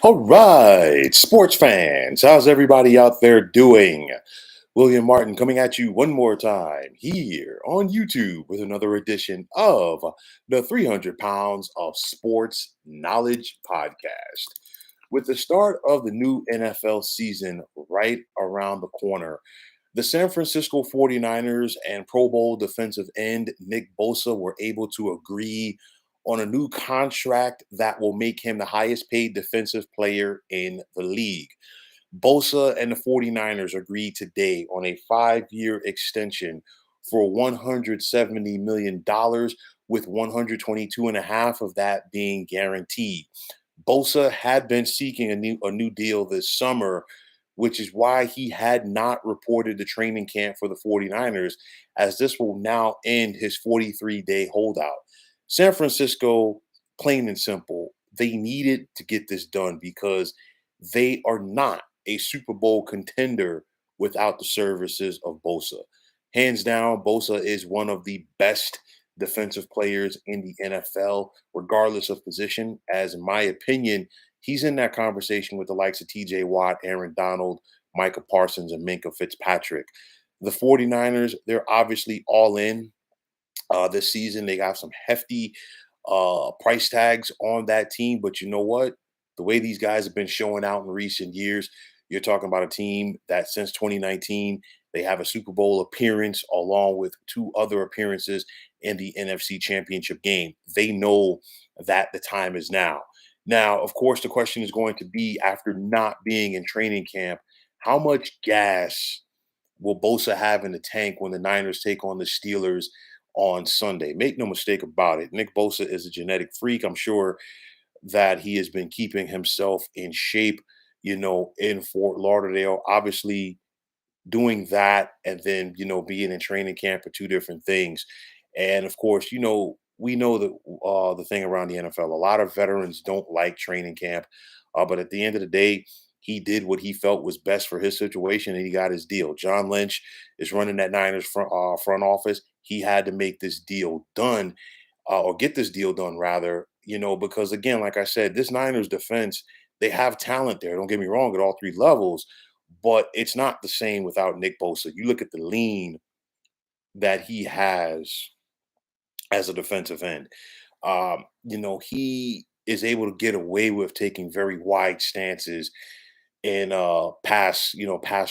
All right, sports fans, how's everybody out there doing? William Martin coming at you one more time here on YouTube with another edition of the 300 Pounds of Sports Knowledge podcast. With the start of the new NFL season right around the corner, the San Francisco 49ers and Pro Bowl defensive end Nick Bosa were able to agree on a new contract that will make him the highest paid defensive player in the league. Bosa and the 49ers agreed today on a 5-year extension for $170 million, with 122 and a half of that being guaranteed. Bosa had been seeking a new deal this summer, which is why he had not reported to training camp for the 49ers, as this will now end his 43-day holdout. San Francisco, plain and simple, they needed to get this done because they are not a Super Bowl contender without the services of Bosa. Hands down, Bosa is one of the best defensive players in the NFL, regardless of position. As in my opinion, he's in that conversation with the likes of TJ Watt, Aaron Donald, Micah Parsons, and Minka Fitzpatrick. The 49ers, they're obviously all in this season. They got some hefty price tags on that team, but you know what? The way these guys have been showing out in recent years, you're talking about a team that since 2019, they have a Super Bowl appearance along with two other appearances in the NFC Championship game. They know that the time is now. Now, of course, the question is going to be after not being in training camp, how much gas will Bosa have in the tank when the Niners take on the Steelers on Sunday? Make no mistake about it. Nick Bosa is a genetic freak. I'm sure that he has been keeping himself in shape, in Fort Lauderdale. Obviously, doing that and then, being in training camp are two different things. And of course, we know that the thing around the NFL, a lot of veterans don't like training camp. But at the end of the day, he did what he felt was best for his situation and he got his deal. John Lynch is running that Niners front office. He had to make this deal done or get this deal done rather, because again, like I said, this Niners defense, they have talent there. Don't get me wrong at all three levels, but it's not the same without Nick Bosa. You look at the lean that he has as a defensive end. He is able to get away with taking very wide stances in pass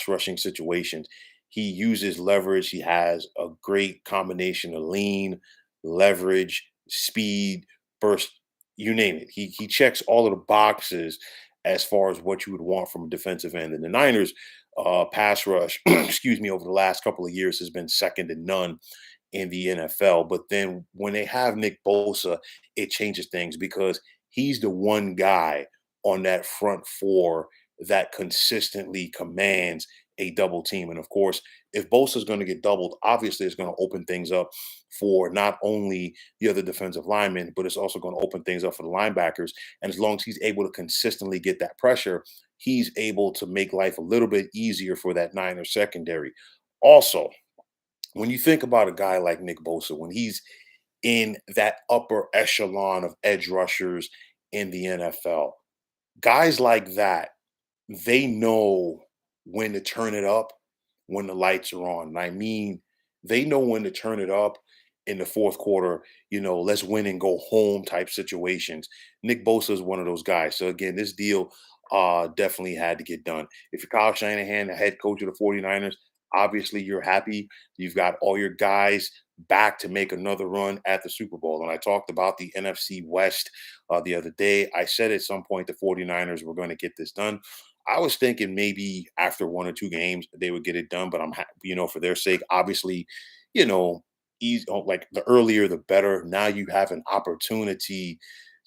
rushing situations. He uses leverage. He has a great combination of lean, leverage, speed, burst, you name it. He checks all of the boxes as far as what you would want from a defensive end. And the Niners pass rush, excuse me, over the last couple of years has been second to none in the NFL. But then when they have Nick Bosa, it changes things because he's the one guy on that front four that consistently commands a double team. And of course, if Bosa is going to get doubled, obviously it's going to open things up for not only the other defensive linemen, but it's also going to open things up for the linebackers. And as long as he's able to consistently get that pressure, he's able to make life a little bit easier for that Niner secondary. Also, when you think about a guy like Nick Bosa, when he's in that upper echelon of edge rushers in the NFL, guys like that, they know when to turn it up when the lights are on. And I mean, they know when to turn it up in the fourth quarter, let's win and go home type situations. Nick Bosa is one of those guys. So again, this deal definitely had to get done. If you're Kyle Shanahan, the head coach of the 49ers, obviously you're happy. You've got all your guys back to make another run at the Super Bowl. And I talked about the NFC West the other day. I said at some point the 49ers were going to get this done. I was thinking maybe after one or two games they would get it done, but for their sake, obviously, you know, like the earlier the better. Now you have an opportunity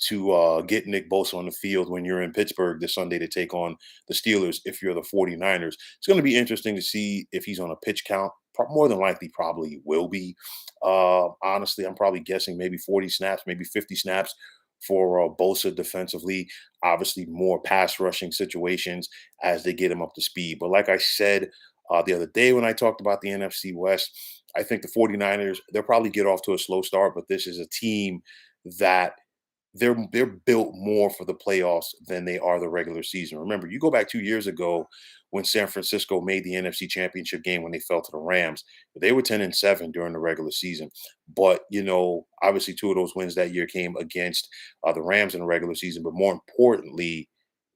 to get Nick Bosa on the field when you're in Pittsburgh this Sunday to take on the Steelers if you're the 49ers. It's going to be interesting to see if he's on a pitch count. More than likely, probably will be. Honestly, I'm probably guessing maybe 40 snaps, maybe 50 snaps for Bosa defensively. Obviously, more pass rushing situations as they get him up to speed. But like I said the other day when I talked about the NFC West, I think the 49ers, they'll probably get off to a slow start, but this is a team that they're built more for the playoffs than they are the regular season. Remember, you go back 2 years ago when San Francisco made the NFC Championship game when they fell to the Rams. They were 10-7 during the regular season, but obviously two of those wins that year came against the Rams in the regular season. But more importantly,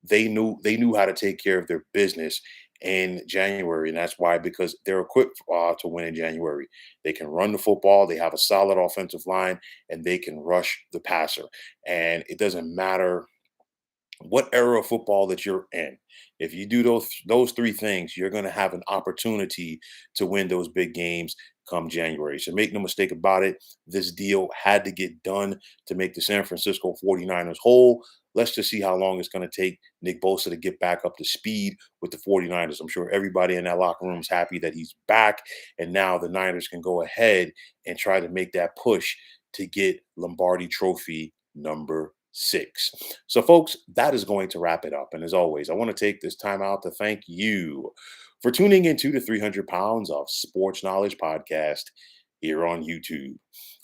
they knew how to take care of their business in January, and that's why because they're equipped to win in January. They can run the football. They have a solid offensive line, and they can rush the passer. And it doesn't matter what era of football that you're in. If you do those three things, you're going to have an opportunity to win those big games come January. So make no mistake about it, this deal had to get done to make the San Francisco 49ers whole. Let's just see how long it's going to take Nick Bosa to get back up to speed with the 49ers. I'm sure everybody in that locker room is happy that he's back, and now the Niners can go ahead and try to make that push to get Lombardi Trophy number 6. So, folks, that is going to wrap it up. And as always, I want to take this time out to thank you for tuning into the 300 Pounds of Sports Knowledge podcast here on YouTube.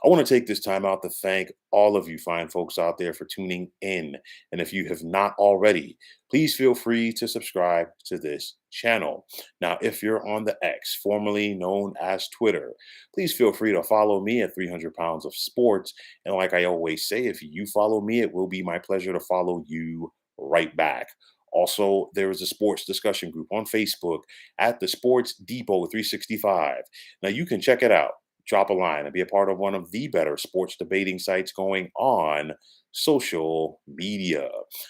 I want to take this time out to thank all of you fine folks out there for tuning in. And if you have not already, please feel free to subscribe to this channel. Now, if you're on the X, formerly known as Twitter, please feel free to follow me at 300 Pounds of Sports. And like I always say, if you follow me, it will be my pleasure to follow you right back. Also, there is a sports discussion group on Facebook at the Sports Depot 365. Now, you can check it out, drop a line, and be a part of one of the better sports debating sites going on social media.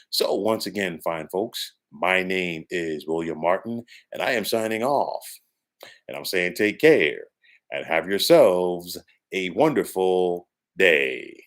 So, once again, fine folks, my name is William Martin, and I am signing off. And I'm saying take care and have yourselves a wonderful day.